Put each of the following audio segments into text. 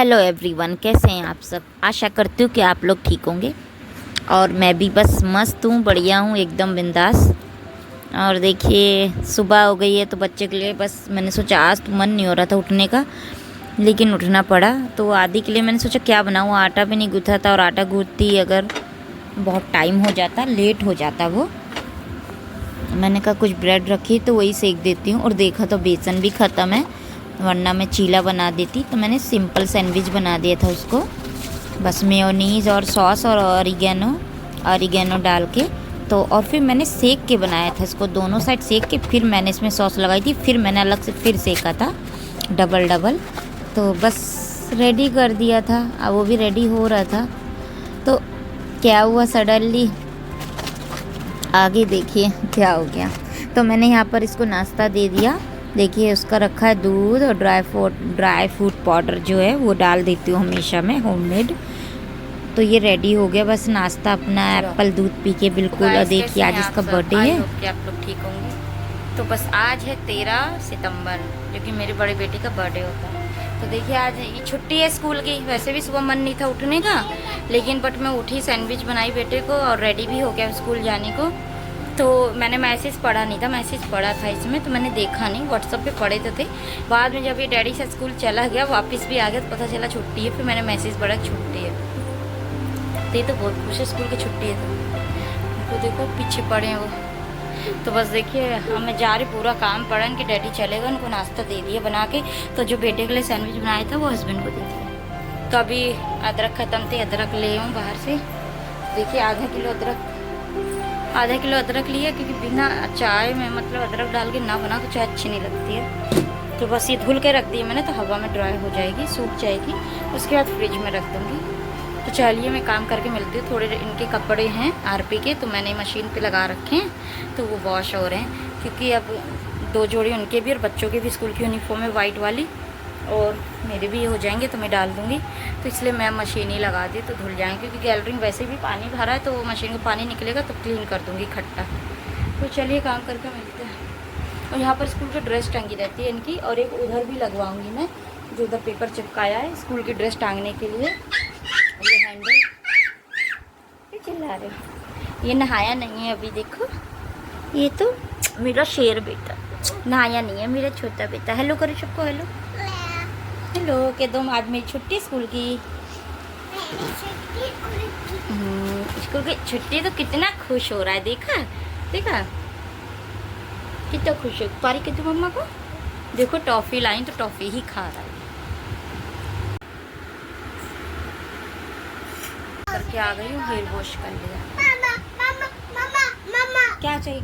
Hello everyone, कैसे हैं आप सब। आशा करती हूँ कि आप लोग ठीक होंगे और मैं भी बस मस्त हूँ, बढ़िया हूँ, एकदम बिंदास। और देखिए सुबह हो गई है तो बच्चे के लिए बस मैंने सोचा, आज तो मन नहीं हो रहा था उठने का लेकिन उठना पड़ा। तो आदि के लिए मैंने सोचा क्या बनाऊँ, आटा भी नहीं गूँथा था और आटा गूँथती अगर बहुत टाइम हो जाता, लेट हो जाता वो। मैंने कहा कुछ ब्रेड रखी तो वही सेक देती हूँ। और देखा तो बेसन भी ख़त्म है, वरना मैं चीला बना देती। तो मैंने सिंपल सैंडविच बना दिया था उसको, बस मेयोनीज़ और सॉस और ऑरिगेनो डाल के। तो और फिर मैंने सेक के बनाया था इसको, दोनों साइड सेक के, फिर मैंने इसमें सॉस लगाई थी, फिर मैंने अलग से फिर सेका था डबल। तो बस रेडी कर दिया था, अब वो भी रेडी हो रहा था। तो क्या हुआ सडनली, आगे देखिए क्या हो गया। तो मैंने यहाँ पर इसको नाश्ता दे दिया। देखिए उसका रखा है दूध और ड्राई फ्रूट पाउडर जो है वो डाल देती हूँ हमेशा मैं, होममेड। तो ये रेडी हो गया बस नाश्ता अपना, एप्पल दूध पी के बिल्कुल। और देखिए आज इसका बर्थडे है। आप लोग ठीक होंगे। तो बस आज है 13 सितंबर, जो कि मेरे बड़े बेटे का बर्थडे होता है। तो देखिए आज ये छुट्टी है स्कूल की। वैसे भी सुबह मन नहीं था उठने का, लेकिन बट मैं उठी, सैंडविच बनाई बेटे को और रेडी भी हो गया स्कूल जाने को। तो मैंने मैसेज पढ़ा नहीं था, मैसेज पढ़ा था इसमें तो मैंने देखा नहीं, व्हाट्सअप पे पढ़े तो थे। बाद में जब ये डैडी से स्कूल चला गया, वापस भी आ गया तो पता चला छुट्टी है। फिर मैंने मैसेज पढ़ा छुट्टी है। तो ये तो बहुत खुश है, स्कूल की छुट्टी है। तो देखो पीछे पड़े हैं वो। तो बस देखिए हमें जा रही, पूरा काम पड़ा, इनके डैडी चले गए, उनको नाश्ता दे दिया बना के। तो जो बेटे के लिए सैंडविच बनाया था वो हस्बैंड को दे दिया। तो अभी अदरक ख़त्म थी, अदरक ले आऊँ बाहर से। देखिए आधा किलो अदरक लिया, क्योंकि बिना चाय में मतलब अदरक डाल के ना बना तो चाय अच्छी नहीं लगती है। तो बस ये धुल के रख दी मैंने, तो हवा में ड्राई हो जाएगी, सूख जाएगी, उसके बाद फ्रिज में रख दूँगी। तो चलिए मैं काम करके मिलती हूँ। थोड़े इनके कपड़े हैं आरपी के, तो मैंने मशीन पे लगा रखे हैं, तो वो वॉश हो रहे हैं। क्योंकि अब 2 जोड़ी उनके भी और बच्चों के भी स्कूल की यूनिफॉर्म है वाइट वाली, और मेरे भी हो जाएंगे तो मैं डाल दूँगी। तो इसलिए मैं मशीन ही लगा दी, तो धुल जाएंगे। क्योंकि गैलरी में वैसे भी पानी भरा है, तो मशीन का पानी निकलेगा तो क्लीन कर दूँगी खट्टा। तो चलिए काम करके मिलते हैं। और यहाँ पर स्कूल की ड्रेस टंगी रहती है इनकी, और एक उधर भी लगवाऊँगी मैं, जो उधर पेपर चिपकाया है स्कूल की ड्रेस टांगने के लिए। ये हैंडल चिल्ला रहे हो, ये नहाया नहीं है अभी। देखो ये तो मेरा शेर बेटा नहाया नहीं है, मेरा छोटा बेटा। हेलो करो सबको, हेलो हेलो के दो। आज मेरी छुट्टी स्कूल की, स्कूल की छुट्टी। तो कितना खुश हो रहा है, देखा कितना खुश हो पारी के तो मम्मा को। देखो टॉफ़ी लाई तो टॉफ़ी ही खा रहा है। करके आ गई हूँ, हेयर वॉश कर लिया। क्या चाहिए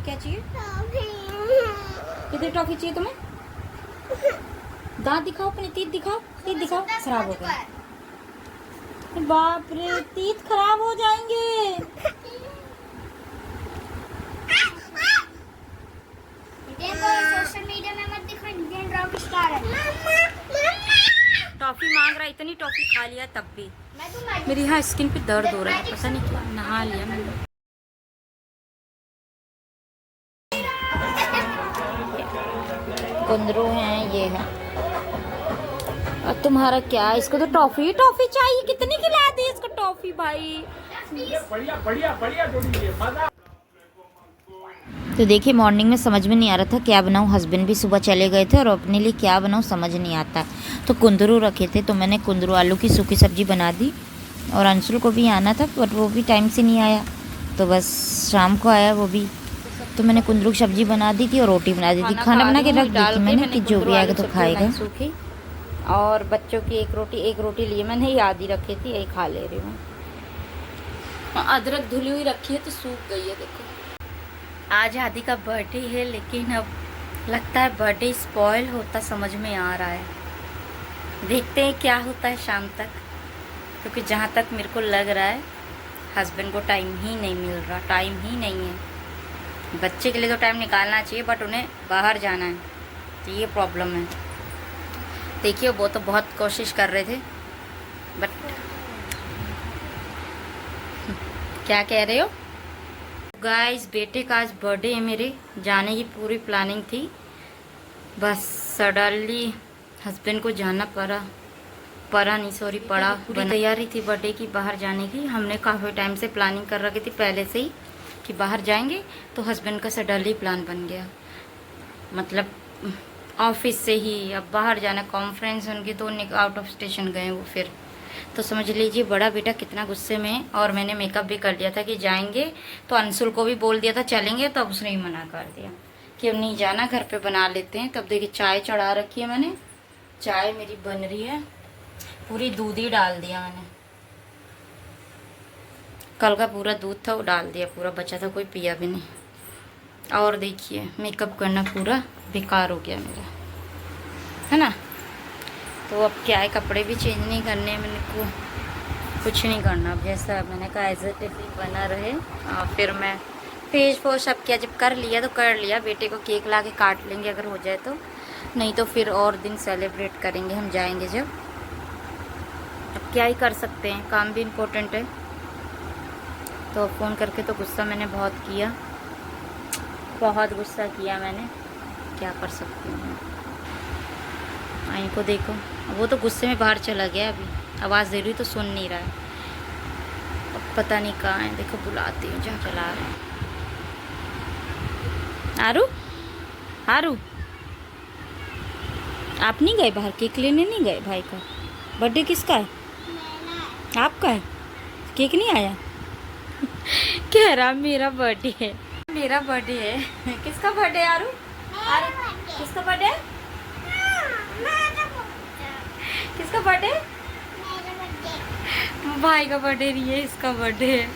कितनी टॉफी चाहिए तुम्हें? दांत दिखाओ, अपने तीत दिखाओ, खराब हो गए। बाप रे, तीत खराब हो जाएंगे। सोशल मीडिया में मत दिखा, टॉफी मांग रहा, इतनी टॉफी खा लिया तब भी। मेरी यहाँ स्किन पे दर्द हो रहा है, पता नहीं क्या, नहा लिया मैंने। कुंदरू हैं, ये है। और तुम्हारा क्या, इसको तो टॉफी चाहिए। कितनी खिला दी इसको टॉफी भाई। बढ़िया। तो देखिए मॉर्निंग में समझ में नहीं आ रहा था क्या बनाऊँ, हस्बैंड भी सुबह चले गए थे और अपने लिए क्या बनाऊँ समझ नहीं आता। तो कुंदरू रखे थे, तो मैंने कुंदरू आलू की सूखी सब्जी बना दी। और अंशुल को भी आना था बट वो भी टाइम से नहीं आया, तो बस शाम को आया वो भी। तो मैंने कुंदरू की सब्जी बना दी थी और रोटी बना दी थी, खाना बना के रख दी थी मैंने कि जो भी आएगा तो खाएगा। सूखी और बच्चों की एक रोटी लिए मैंने, ही आधी रखी थी, यही खा ले रही हूँ। अदरक धुली हुई रखी है तो सूख गई है। देखो आज आदि का बर्थडे है, लेकिन अब लगता है बर्थडे स्पॉइल होता समझ में आ रहा है। देखते हैं क्या होता है शाम तक, क्योंकि जहाँ तक मेरे को लग रहा है हस्बैंड को टाइम ही नहीं मिल रहा, टाइम ही नहीं है। बच्चे के लिए तो टाइम निकालना चाहिए, बट उन्हें बाहर जाना है, तो ये प्रॉब्लम है। देखिए वो तो बहुत कोशिश कर रहे थे, बट क्या कह रहे हो गाइस। बेटे का आज बर्थडे है, मेरे जाने की पूरी प्लानिंग थी, बस सडनली हस्बैंड को जाना पड़ा नहीं, सॉरी पड़ा। पूरी तैयारी थी बर्थडे की, बाहर जाने की। हमने काफ़ी टाइम से प्लानिंग कर रखी थी पहले से ही कि बाहर जाएंगे, तो हस्बैंड का सडनली प्लान बन गया, मतलब ऑफिस से ही अब बाहर जाना, कॉन्फ्रेंस उनकी, तो आउट ऑफ स्टेशन गए वो। फिर तो समझ लीजिए बड़ा बेटा कितना गुस्से में है। और मैंने मेकअप भी कर दिया था कि जाएंगे, तो अंशुल को भी बोल दिया था चलेंगे, तो अब उसने ही मना कर दिया कि अब नहीं जाना, घर पे बना लेते हैं। तब देखिए चाय चढ़ा रखी है मैंने, चाय मेरी बन रही है, पूरी दूध ही डाल दिया मैंने, कल का पूरा दूध था वो डाल दिया, पूरा बचा था, कोई पिया भी नहीं। और देखिए मेकअप करना पूरा बेकार हो गया मेरा, है ना। तो अब क्या है, कपड़े भी चेंज नहीं करने, मैंने को कुछ नहीं करना। अब जैसा मैंने कहा एज इट बना रहे। और फिर मैं फेस वॉश अब क्या, जब कर लिया तो कर लिया। बेटे को केक ला के काट लेंगे अगर हो जाए तो, नहीं तो फिर और दिन सेलिब्रेट करेंगे हम जाएंगे जब। अब क्या ही कर सकते हैं, काम भी इम्पोर्टेंट है। तो फ़ोन करके तो गुस्सा मैंने बहुत किया, बहुत गुस्सा किया मैंने, क्या कर सकती हूँ मैं। आई को देखो, वो तो गुस्से में बाहर चला गया, अभी आवाज़ दे रही तो सुन नहीं रहा है। अब पता नहीं कहाँ है, देखो बुलाती हूँ, जा चला रहा है। आरू, आरू, आप नहीं गए बाहर, केक लेने नहीं गए? भाई का बर्थडे किसका है? आपका है? केक नहीं आया? कह रहा मेरा बर्थडे है, मेरा बर्थडे है। किसका बर्थडे है आरू? आरू किसका बर्थडे है? किसका बर्थडे? भाई का बर्थडे नहीं है, इसका बर्थडे है।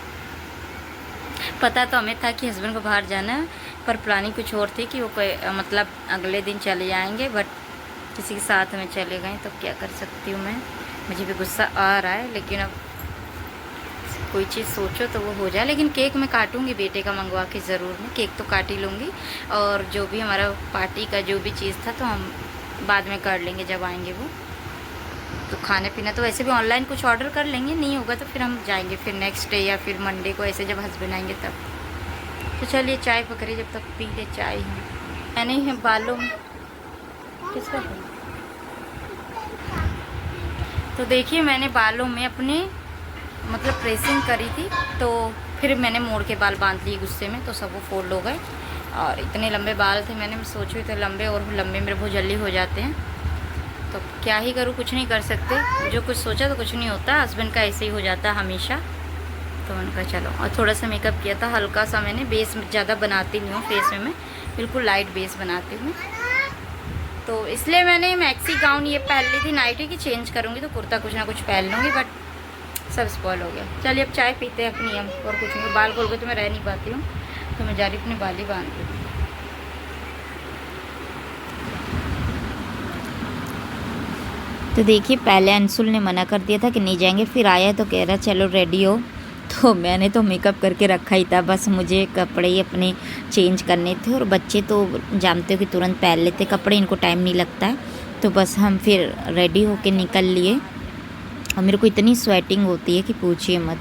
पता तो हमें था कि हस्बैंड को बाहर जाना है, पर प्लानिंग कुछ और थी कि वो कोई मतलब अगले दिन चले जाएंगे, बट किसी के साथ में चले गए। तो क्या कर सकती हूँ मैं, मुझे भी गुस्सा आ रहा है, लेकिन अब कोई चीज़ सोचो तो वो हो जाए। लेकिन केक मैं काटूंगी बेटे का मंगवा के ज़रूर, मैं केक तो काट ही लूँगी। और जो भी हमारा पार्टी का जो भी चीज़ था तो हम बाद में कर लेंगे जब आएंगे वो। तो खाने पीना तो वैसे भी ऑनलाइन कुछ ऑर्डर कर लेंगे, नहीं होगा तो फिर हम जाएंगे फिर नेक्स्ट डे या फिर मंडे को, ऐसे जब हस्बैंड आएंगे तब। तो चलिए चाय पकड़िए, जब तक पी ले चाय ही। मैंने ही बालों में किसका, तो देखिए मैंने बालों में अपने मतलब प्रेसिंग करी थी, तो फिर मैंने मोड़ के बाल बांध लिए गुस्से में, तो सब वो फोल्ड हो गए। और इतने लंबे बाल थे, मैंने सोचो इतने लंबे, और लंबे मेरे बहुत जल्दी हो जाते हैं। तो क्या ही करूँ, कुछ नहीं कर सकते, जो कुछ सोचा तो कुछ नहीं होता। हस्बैंड का ऐसे ही हो जाता हमेशा। तो उनका चलो, और थोड़ा सा मेकअप किया था हल्का सा मैंने, बेस ज़्यादा बनाती नहीं हूँ फेस में, मैं बिल्कुल लाइट बेस बनाती हूँ। तो इसलिए मैंने मैक्सी गाउन ये पहन ली थी, नाइटी की चेंज करूँगी तो कुर्ता कुछ ना कुछ पहन लूँगी, बट सब स्पॉइल हो गया। चलिए अब चाय पीते हैं अपनी हम, और कुछ नहीं। बाल खोल के तो मैं रह नहीं पाती हूँ, तो मैं जा रही अपने बाल ही बांधती हूँ। तो देखिए पहले अंशुल ने मना कर दिया था कि नहीं जाएंगे, फिर आया तो कह रहा चलो रेडी हो। तो मैंने तो मेकअप करके रखा ही था, बस मुझे कपड़े ही अपने चेंज करने थे। और बच्चे तो जानते हो कि तुरंत पहन लेते कपड़े, इनको टाइम नहीं लगता है। तो बस हम फिर रेडी होके निकल लिए। और मेरे को इतनी स्वेटिंग होती है कि पूछिए मत।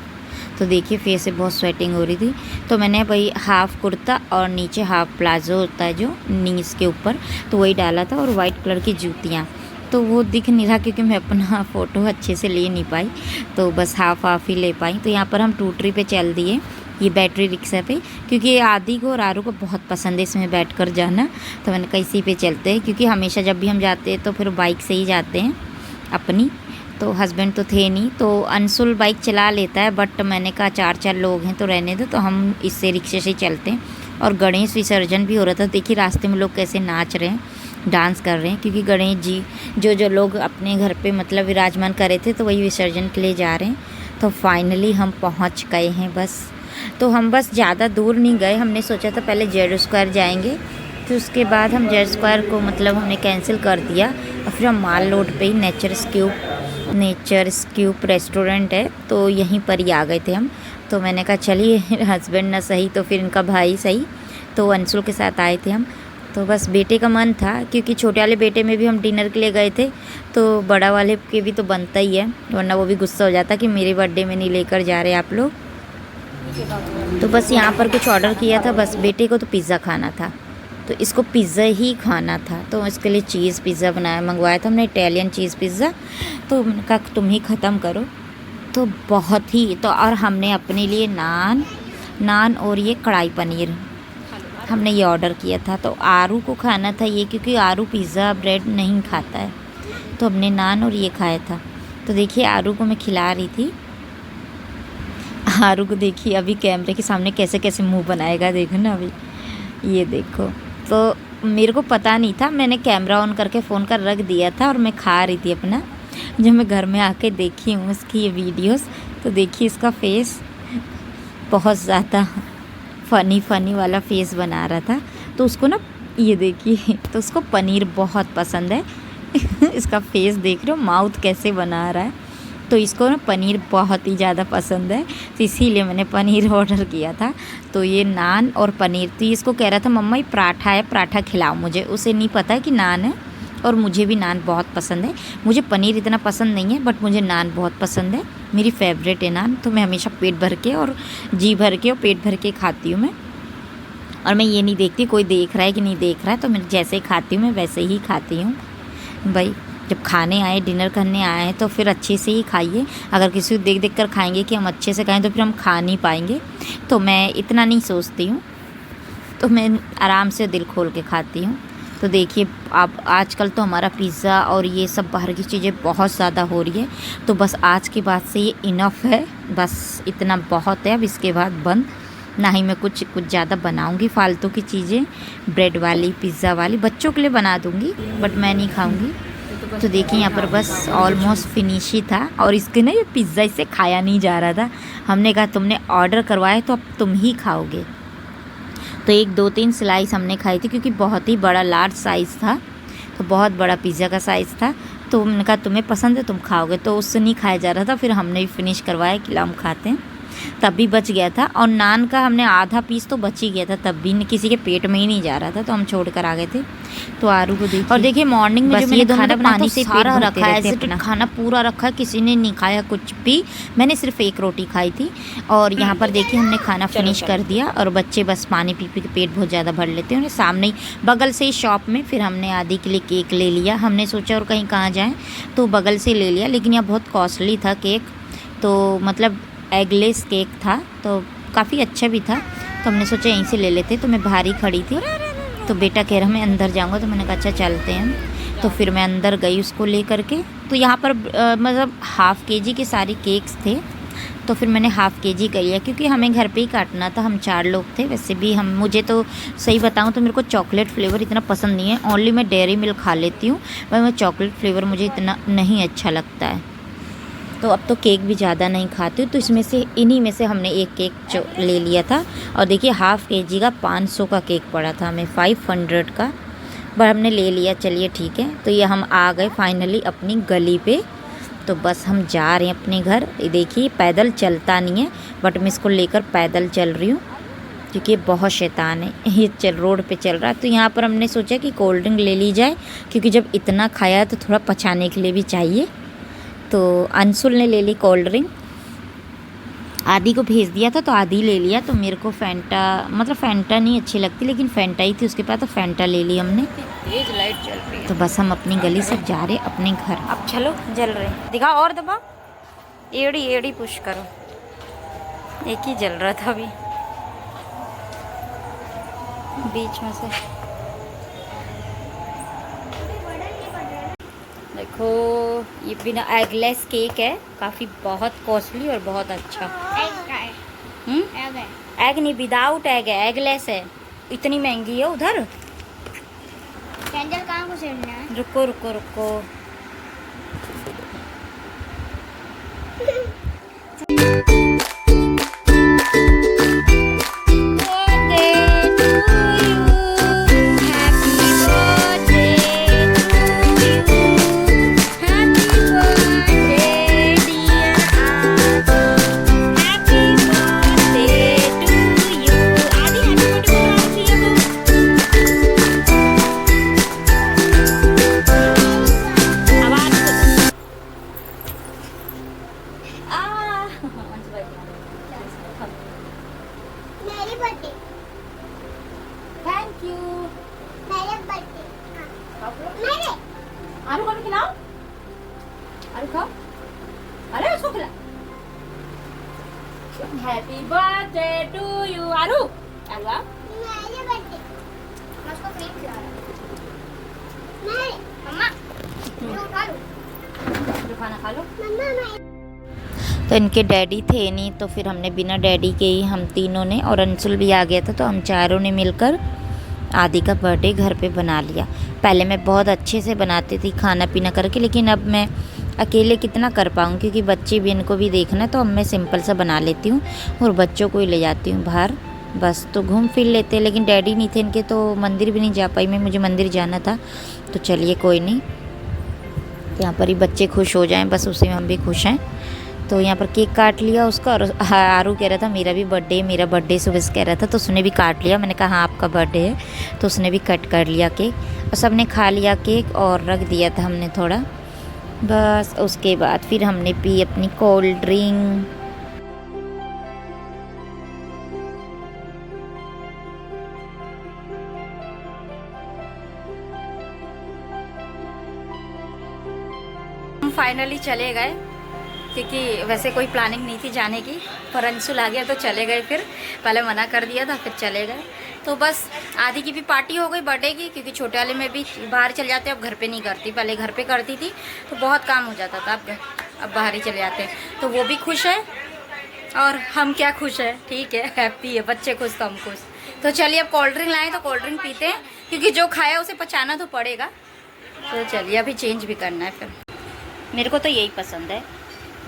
तो देखिए फेस से बहुत स्वेटिंग हो रही थी। तो मैंने भाई हाफ़ कुर्ता और नीचे हाफ़ प्लाजो होता है जो नीज के ऊपर, तो वही डाला था। और वाइट कलर की जूतियाँ, तो वो दिख नहीं रहा क्योंकि मैं अपना फ़ोटो अच्छे से ले नहीं पाई, तो बस हाफ़ ही ले पाई। तो यहाँ पर हम टूटरी पे चल दिए, ये बैटरी रिक्शा पे, क्योंकि आदि को और आरू को बहुत पसंद है इसमें बैठकर जाना। तो मैंने कहा इसी पे चलते हैं, क्योंकि हमेशा जब भी हम जाते हैं तो फिर बाइक से ही जाते हैं अपनी। तो हस्बैंड तो थे नहीं, तो अंशुल बाइक चला लेता है, बट मैंने कहा 4 लोग हैं तो रहने दो, तो हम इससे रिक्शे से चलते हैं। और गणेश विसर्जन भी हो रहा था, देखिए रास्ते में लोग कैसे नाच रहे हैं, डांस कर रहे हैं, क्योंकि गणेश जी जो लोग अपने घर पे मतलब विराजमान करे थे, तो वही विसर्जन के लिए जा रहे हैं। तो फाइनली हम पहुंच गए हैं बस। तो हम बस ज़्यादा दूर नहीं गए, हमने सोचा था पहले जेड स्क्वायर जाएंगे, तो उसके बाद हम जेड स्क्वायर को मतलब हमने कैंसिल कर दिया। और फिर हम माल रोड पे ही नेचर स्क्यूप रेस्टोरेंट है, तो यहीं पर ही आ गए थे हम। तो मैंने कहा चलिए हस्बैंड ना सही तो फिर इनका भाई सही, तो अंशुल के साथ आए थे हम। तो बस बेटे का मन था, क्योंकि छोटे वाले बेटे में भी हम डिनर के लिए गए थे, तो बड़ा वाले के भी तो बनता ही है, वरना वो भी गुस्सा हो जाता कि मेरे बर्थडे में नहीं लेकर जा रहे आप लोग। तो बस यहाँ पर कुछ ऑर्डर किया था, बस बेटे को तो पिज़्ज़ा खाना था, तो इसको पिज़्ज़ा ही खाना था, तो इसके लिए चीज़ पिज़्ज़ा मंगवाया था हमने, इटालियन चीज़ पिज़्ज़ा। तो मैंने कहा तुम ही ख़त्म करो। तो बहुत ही तो, और हमने अपने लिए नान और ये कढ़ाई पनीर हमने ये ऑर्डर किया था। तो आरू को खाना था ये, क्योंकि आरू पिज़्ज़ा ब्रेड नहीं खाता है, तो हमने नान और ये खाया था। तो देखिए आरू को मैं खिला रही थी। आरू को देखिए अभी कैमरे के सामने कैसे कैसे मुंह बनाएगा, देखो ना अभी, ये देखो। तो मेरे को पता नहीं था, मैंने कैमरा ऑन करके फ़ोन कर रख दिया था और मैं खा रही थी अपना। जब मैं घर में आके देखी हूँ उसकी ये वीडियोस, तो देखिए इसका फेस बहुत ज़्यादा फ़नी वाला फेस बना रहा था। तो उसको ना ये देखिए, तो उसको पनीर बहुत पसंद है। इसका फेस देख रहे हो, माउथ कैसे बना रहा है। तो इसको ना पनीर बहुत ही ज़्यादा पसंद है, तो इसीलिए मैंने पनीर ऑर्डर किया था। तो ये नान और पनीर, तो इसको कह रहा था मम्मा ये पराठा है, पराठा खिलाओ मुझे। उसे नहीं पता है कि नान है, और मुझे भी नान बहुत पसंद है। मुझे पनीर इतना पसंद नहीं है, बट मुझे नान बहुत पसंद है, मेरी फेवरेट है नान। तो मैं हमेशा पेट भर के और जी भर के और पेट भर के खाती हूँ मैं। और मैं ये नहीं देखती कोई देख रहा है कि नहीं देख रहा है, तो मैं जैसे खाती हूँ मैं वैसे ही खाती हूँ भाई। जब खाने आए, डिनर करने आए हैं, तो फिर अच्छे से ही खाइए। अगर किसी को देख कर खाएंगे कि हम अच्छे से खाएं, तो फिर हम खा नहीं पाएंगे। तो मैं इतना नहीं सोचती हूँ, तो मैं आराम से दिल खोल के खाती हूँ। तो देखिए अब आजकल तो हमारा पिज़्ज़ा और ये सब बाहर की चीज़ें बहुत ज़्यादा हो रही है। तो बस आज के बाद से ये इनफ है, बस इतना बहुत है। अब इसके बाद बंद, ना ही मैं कुछ ज़्यादा बनाऊँगी फालतू की चीज़ें, ब्रेड वाली पिज़्ज़ा वाली। बच्चों के लिए बना दूँगी, बट मैं नहीं खाऊँगी। तो देखिए यहाँ पर बस ऑलमोस्ट फिनिश ही था, और इसके ना ये पिज़्ज़ा इससे खाया नहीं जा रहा था। हमने कहा तुमने ऑर्डर करवाया तो अब तुम ही खाओगे। तो 1-2-3 स्लाइस हमने खाई थी, क्योंकि बहुत ही बड़ा लार्ज साइज़ था, तो बहुत बड़ा पिज़्ज़ा का साइज़ था। तो हमने कहा तुम्हें पसंद है तुम खाओगे, तो उससे नहीं खाया जा रहा था। फिर हमने भी फिनिश करवाया कि हम खाते हैं, तब भी बच गया था। और नान का हमने आधा पीस तो बच ही गया था, तब भी किसी के पेट में ही नहीं जा रहा था, तो हम छोड़ कर आ गए थे। तो आरू को देखिए, और देखिए मॉर्निंग में जो मैंने खाना बनाया से सारा रखा है, खाना पूरा रखा है, किसी ने नहीं खाया कुछ भी। मैंने सिर्फ 1 रोटी खाई थी। और यहाँ पर देखिए हमने खाना फिनिश कर दिया, और बच्चे बस पानी पी पी के पेट बहुत ज़्यादा भर लेते हैं। सामने ही बगल से ही शॉप में फिर हमने आदि के लिए केक ले लिया। हमने सोचा और कहीं कहाँ जाएँ, तो बगल से ले लिया, लेकिन यह बहुत कॉस्टली था केक, तो मतलब एगलेस केक था, तो काफ़ी अच्छा भी था। तो हमने सोचा यहीं से ले लेते। तो मैं बाहर ही खड़ी थी, तो बेटा कह रहा मैं अंदर जाऊंगा, तो मैंने कहा अच्छा चलते हैं। तो फिर मैं अंदर गई उसको ले करके। तो यहाँ पर मतलब ½ kg के सारे केक्स थे, तो फिर मैंने ½ kg कर लिया, क्योंकि हमें घर पे ही काटना था, हम 4 लोग थे। वैसे भी मुझे तो सही बताऊँ तो मेरे को चॉकलेट फ्लेवर इतना पसंद नहीं है। ओनली मैं डेयरी मिल्क खा लेती हूँ, पर मैं चॉकलेट फ्लेवर मुझे इतना नहीं अच्छा लगता है। तो अब तो केक भी ज़्यादा नहीं खाती हूँ, तो इसमें से इन्हीं में से हमने एक केक जो ले लिया था। और देखिए ½ kg का 500 का केक पड़ा था हमें, 500 का, पर हमने ले लिया। चलिए ठीक है। तो ये हम आ गए फाइनली अपनी गली पे। तो बस हम जा रहे हैं अपने घर। देखिए पैदल चलता नहीं है, बट मैं इसको लेकर पैदल चल रही हूँ, क्योंकि ये बहुत शैतान है, ये रोड पे चल रहा है। तो यहाँ पर हमने सोचा कि कोल्ड ड्रिंक ले ली जाए, क्योंकि जब इतना खाया तो थोड़ा पचाने के लिए भी चाहिए। तो अंशुल ने ले ली कोल्ड ड्रिंक, आदि को भेज दिया था, तो आदि ले लिया। तो मेरे को फैंटा, मतलब फैंटा नहीं अच्छी लगती, लेकिन फैंटा ही थी उसके पास, तो फैंटा ले ली हमने। तेज लाइट चल रही है। तो बस हम अपनी गली से जा रहे अपने घर। अब चलो, जल रहे, दिखाओ और दबाओ, एड़ी पुश करो। एक ही जल रहा था अभी बीच में से। देखो ये बिना एगलेस केक है, काफ़ी बहुत कॉस्टली और बहुत अच्छा। एग नहीं, विदाउट एग है, एगलेस है। इतनी महंगी है उधर। कैंडल कहाँ को सेड़ना है? रुको। मेरी birthday. Thank you. Happy birthday to you Aru Aru आओ। मेरे बर्थडे मैं उसको क्रीम खिला रहा हूं। नहीं मम्मा ये उठा लो, जो खाना खा लो। मम्मा मैं तो इनके डैडी थे नहीं, तो फिर हमने बिना डैडी के ही हम तीनों ने, और अंशुल भी आ गया था, तो हम चारों ने मिलकर आदि का बर्थडे घर पे बना लिया। पहले मैं बहुत अच्छे से बनाती थी खाना पीना करके, लेकिन अब मैं अकेले कितना कर पाऊँ, क्योंकि बच्चे भी, इनको भी देखना है, तो अब मैं सिंपल सा बना लेती हूँ और बच्चों को ही ले जाती हूँ बाहर, बस तो घूम फिर लेते हैं। लेकिन डैडी नहीं थे इनके, तो मंदिर भी नहीं जा पाई मैं, मुझे मंदिर जाना था। तो चलिए कोई नहीं, यहाँ पर ही बच्चे खुश हो जाएं, बस उसी में हम भी खुश हैं। तो यहाँ पर केक काट लिया उसका, और आरू कह रहा था मेरा भी बर्थडे, मेरा बर्थडे सुबह कह रहा था, तो उसने भी काट लिया। मैंने कहा हाँ आपका बर्थडे है, तो उसने भी कट कर लिया केक, और सब ने खा लिया केक और रख दिया था हमने थोड़ा। बस उसके बाद फिर हमने पी अपनी कोल्ड ड्रिंक। हम फाइनली चले गए, क्योंकि वैसे कोई प्लानिंग नहीं थी जाने की, पर अंशुल आ गया तो चले गए। फिर पहले मना कर दिया था, फिर चले गए। तो बस आदि की भी पार्टी हो गई बर्थडे की, क्योंकि छोटे वाले में भी बाहर चले जाते, अब घर पे नहीं करती, पहले घर पे करती थी तो बहुत काम हो जाता था, अब बाहर ही चले जाते हैं। तो वो भी खुश है और हम क्या खुश है, ठीक है, हैप्पी है, बच्चे खुश तो हम खुश। तो चलिए अब कोल्ड ड्रिंक लाएँ तो कोल्ड ड्रिंक पीते हैं, क्योंकि जो खाया उसे पचाना तो पड़ेगा। तो चलिए अभी चेंज भी करना है फिर। मेरे को तो यही पसंद है,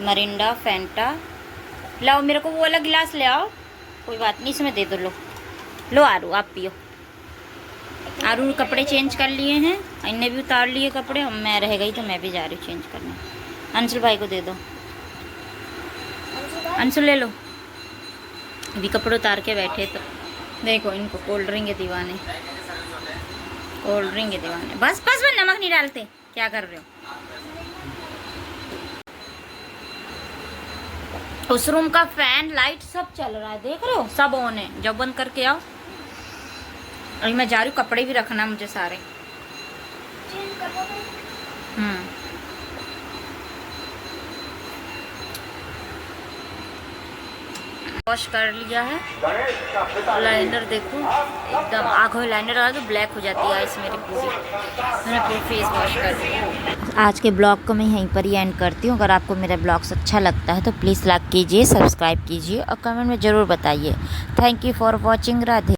मरिंडा, फैंटा। लाओ मेरे को वो वाला गिलास ले आओ, कोई बात नहीं, इसमें दे दो। लो आरू आप पियो। आरू ने कपड़े चेंज कर लिए हैं, इनने भी उतार लिए कपड़े, अब मैं रह गई तो मैं भी जा रही हूँ चेंज करने। अंशुल भाई को दे दो, अंशुल ले लो। अभी कपड़े उतार के बैठे, तो देखो इनको कोल्ड ड्रिंक के दीवाने, कोल्ड ड्रिंक के दीवाने। बस बस बस, नमक नहीं डालते, क्या कर रहे हो। उस रूम का फैन लाइट सब चल रहा है, देख रहे हो, सब ऑन है। जब बंद करके आओ। अभी मैं जा रही हूँ, कपड़े भी रखना मुझे सारे। वॉश कर लिया है। लाइनर देखो एकदम, आँखों में लाइनर आ तो ब्लैक हो जाती है आइस मेरी पूरी। मैंने पूरी फेस वॉश कर लिया। आज के ब्लॉग को मैं यहीं पर ही एंड करती हूँ। अगर आपको मेरा ब्लॉग्स अच्छा लगता है तो प्लीज़ लाइक कीजिए, सब्सक्राइब कीजिए और कमेंट में ज़रूर बताइए। Thank you for watching. Radhe.